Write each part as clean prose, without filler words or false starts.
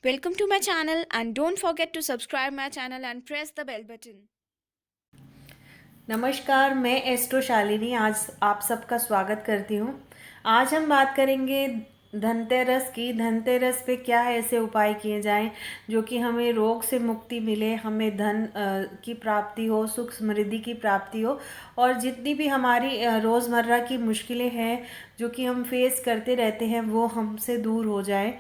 Welcome to my channel and don't forget to subscribe my channel and press the bell button. नमस्कार, मैं astro Shalini आज आप सबका स्वागत करती हूँ। आज हम बात करेंगे धनतेरस की। धनतेरस पे क्या ऐसे उपाय किए जाएं जो कि हमें रोग से मुक्ति मिले, हमें धन की प्राप्ति हो, सुख समृद्धि की प्राप्ति हो और जितनी भी हमारी रोज़मर्रा की मुश्किलें हैं जो कि हम फेस करते रहते हैं वो हमसे दूर हो जाए,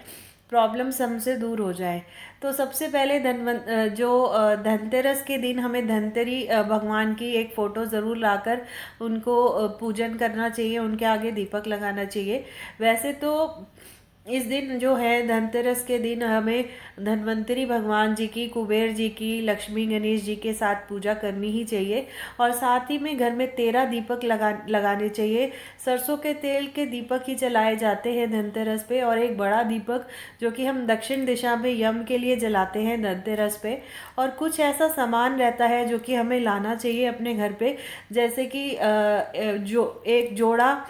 प्रॉब्लम्स हमसे दूर हो जाए। तो सबसे पहले धनतेरस के दिन हमें धनतेरी भगवान की एक फ़ोटो ज़रूर लाकर उनको पूजन करना चाहिए, उनके आगे दीपक लगाना चाहिए। वैसे तो इस दिन जो है धनतेरस के दिन हमें धन्वंतरी भगवान जी की, कुबेर जी की, लक्ष्मी गणेश जी के साथ पूजा करनी ही चाहिए और साथ ही में घर में 13 दीपक लगाने चाहिए। सरसों के तेल के दीपक ही जलाए जाते हैं धनतेरस पे और एक बड़ा दीपक जो कि हम दक्षिण दिशा में यम के लिए जलाते हैं धनतेरस पे। और कुछ ऐसा सामान रहता है जो कि हमें लाना चाहिए अपने घर पे, जैसे कि जो एक जोड़ा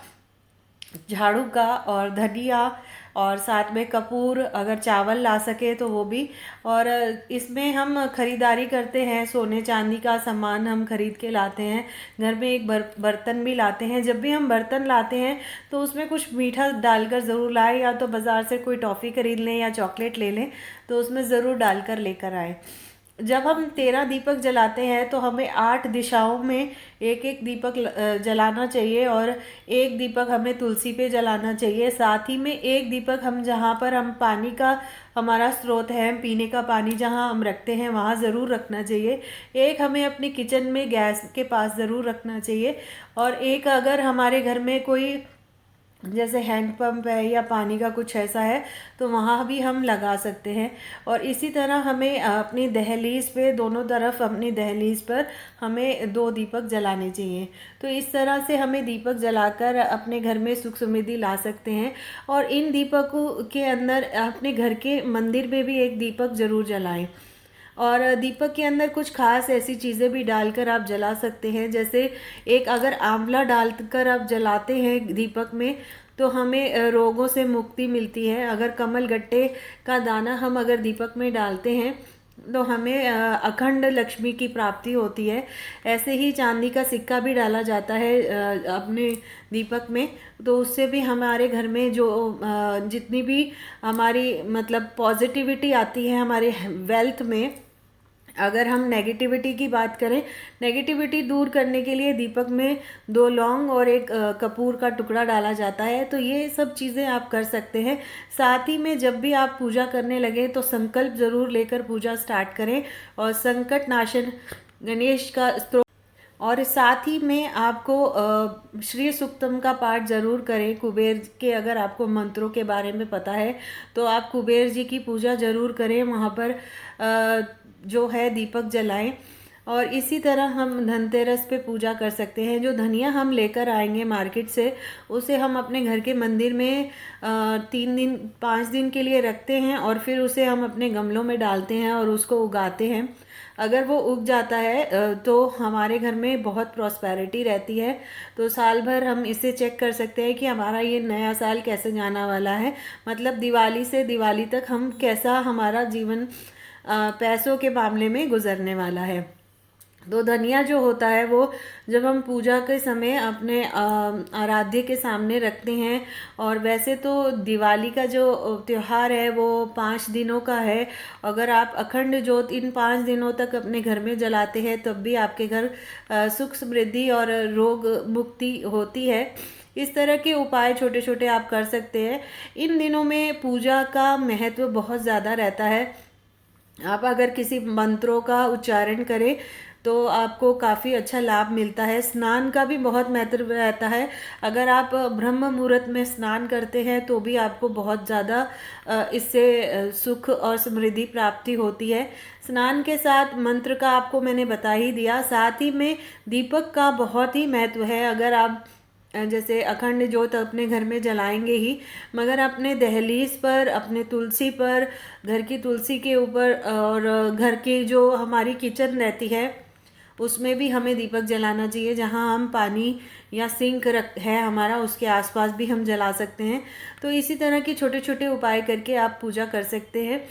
झाड़ू का और धनिया और साथ में कपूर, अगर चावल ला सके तो वो भी। और इसमें हम खरीदारी करते हैं, सोने चांदी का सामान हम खरीद के लाते हैं। घर में एक बर्तन भी लाते हैं। जब भी हम बर्तन लाते हैं तो उसमें कुछ मीठा डालकर ज़रूर लाएं, या तो बाज़ार से कोई टॉफ़ी खरीद लें या चॉकलेट ले लें, तो उसमें ज़रूर डालकर लेकर आएँ। जब हम 13 दीपक जलाते हैं तो हमें 8 दिशाओं में एक एक दीपक जलाना चाहिए और एक दीपक हमें तुलसी पे जलाना चाहिए। साथ ही में एक दीपक हम जहाँ पर हम पानी का हमारा स्रोत है, पीने का पानी जहाँ हम रखते हैं वहाँ ज़रूर रखना चाहिए। एक हमें अपनी किचन में गैस के पास ज़रूर रखना चाहिए और एक अगर हमारे घर में कोई जैसे हैंडपम्प है या पानी का कुछ ऐसा है तो वहाँ भी हम लगा सकते हैं। और इसी तरह हमें अपनी दहलीज पे, दोनों तरफ अपनी दहलीज पर हमें 2 दीपक जलाने चाहिए। तो इस तरह से हमें दीपक जलाकर अपने घर में सुख समृद्धि ला सकते हैं। और इन दीपकों के अंदर अपने घर के मंदिर में भी एक दीपक ज़रूर जलाएं। और दीपक के अंदर कुछ खास ऐसी चीज़ें भी डालकर आप जला सकते हैं, जैसे एक अगर आंवला डालकर आप जलाते हैं दीपक में तो हमें रोगों से मुक्ति मिलती है। अगर कमल गट्टे का दाना हम अगर दीपक में डालते हैं तो हमें अखंड लक्ष्मी की प्राप्ति होती है। ऐसे ही चांदी का सिक्का भी डाला जाता है अपने दीपक में, तो उससे भी हमारे घर में जो जितनी भी हमारी मतलब पॉजिटिविटी आती है हमारे वेल्थ में, अगर हम नेगेटिविटी की बात करें, नेगेटिविटी दूर करने के लिए दीपक में 2 लौंग और एक कपूर का टुकड़ा डाला जाता है। तो ये सब चीज़ें आप कर सकते हैं। साथ ही में जब भी आप पूजा करने लगे तो संकल्प ज़रूर लेकर पूजा स्टार्ट करें और संकट नाशन गणेश का स्तोत्र, और साथ ही में आपको श्री सूक्तम का पाठ ज़रूर करें। कुबेर के अगर आपको मंत्रों के बारे में पता है तो आप कुबेर जी की पूजा ज़रूर करें, वहाँ पर जो है दीपक जलाएं। और इसी तरह हम धनतेरस पे पूजा कर सकते हैं। जो धनिया हम लेकर आएंगे मार्केट से, उसे हम अपने घर के मंदिर में 3 दिन 5 दिन के लिए रखते हैं और फिर उसे हम अपने गमलों में डालते हैं और उसको उगाते हैं। अगर वो उग जाता है तो हमारे घर में बहुत प्रॉस्पेरिटी रहती है। तो साल भर हम इसे चेक कर सकते हैं कि हमारा ये नया साल कैसे जाना वाला है, मतलब दिवाली से दिवाली तक हम कैसा हमारा जीवन पैसों के मामले में गुजरने वाला है। तो धनिया जो होता है वो जब हम पूजा के समय अपने आराध्य के सामने रखते हैं, और वैसे तो दिवाली का जो त्यौहार है वो 5 दिनों का है। अगर आप अखंड ज्योत इन 5 दिनों तक अपने घर में जलाते हैं तब भी आपके घर सुख समृद्धि और रोग मुक्ति होती है। इस तरह के उपाय छोटे छोटे आप कर सकते हैं। इन दिनों में पूजा का महत्व बहुत ज़्यादा रहता है। आप अगर किसी मंत्रों का उच्चारण करें तो आपको काफ़ी अच्छा लाभ मिलता है। स्नान का भी बहुत महत्व रहता है। अगर आप ब्रह्म मुहूर्त में स्नान करते हैं तो भी आपको बहुत ज़्यादा इससे सुख और समृद्धि प्राप्ति होती है। स्नान के साथ मंत्र का आपको मैंने बता ही दिया। साथ ही में दीपक का बहुत ही महत्व है। अगर आप जैसे अखंड ज्योत अपने घर में जलाएंगे ही, मगर अपने दहलीज पर, अपने तुलसी पर, घर की तुलसी के ऊपर और घर की जो हमारी किचन रहती है उसमें भी हमें दीपक जलाना चाहिए। जहाँ हम पानी या सिंक रख है हमारा उसके आसपास भी हम जला सकते हैं। तो इसी तरह के छोटे छोटे उपाय करके आप पूजा कर सकते हैं।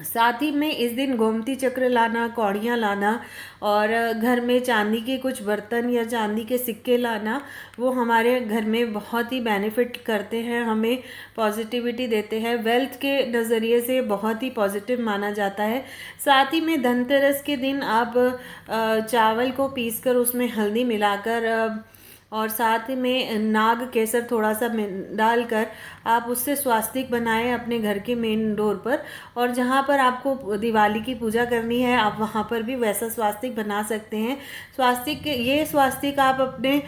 साथ ही में इस दिन गोमती चक्र लाना, कौड़ियाँ लाना और घर में चांदी के कुछ बर्तन या चांदी के सिक्के लाना, वो हमारे घर में बहुत ही बेनिफिट करते हैं, हमें पॉजिटिविटी देते हैं, वेल्थ के नज़रिए से बहुत ही पॉजिटिव माना जाता है। साथ ही में धनतेरस के दिन आप चावल को पीसकर उसमें हल्दी मिलाकर और साथ में नाग केसर थोड़ा सा डालकर आप उससे स्वास्तिक बनाएं अपने घर के मेन डोर पर, और जहाँ पर आपको दिवाली की पूजा करनी है आप वहाँ पर भी वैसा स्वास्तिक बना सकते हैं। ये स्वास्तिक आप अपने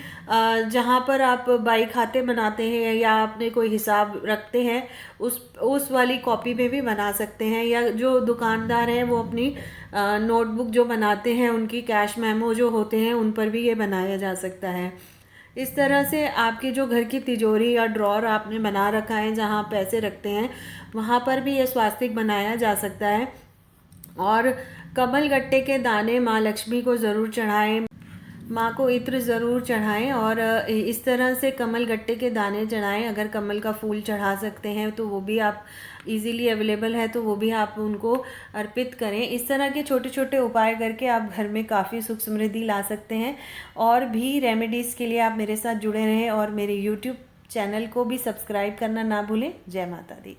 जहाँ पर आप बाई खाते बनाते हैं या अपने कोई हिसाब रखते हैं उस वाली कॉपी में भी बना सकते हैं, या जो दुकानदार हैं वो अपनी नोटबुक जो बनाते हैं उनकी कैश मेमो जो होते हैं उन पर भी ये बनाया जा सकता है। इस तरह से आपके जो घर की तिजोरी या ड्रॉर आपने बना रखा है जहाँ आप पैसे रखते हैं वहाँ पर भी ये स्वास्तिक बनाया जा सकता है। और कमल गट्टे के दाने माँ लक्ष्मी को ज़रूर चढ़ाएं, माँ को इत्र ज़रूर चढ़ाएं और इस तरह से कमल गट्टे के दाने चढ़ाएं। अगर कमल का फूल चढ़ा सकते हैं तो वो भी आप इजीली अवेलेबल है तो वो भी आप उनको अर्पित करें। इस तरह के छोटे छोटे उपाय करके आप घर में काफ़ी सुख समृद्धि ला सकते हैं। और भी रेमेडीज़ के लिए आप मेरे साथ जुड़े रहें और मेरे यूट्यूब चैनल को भी सब्सक्राइब करना ना भूलें। जय माता दी।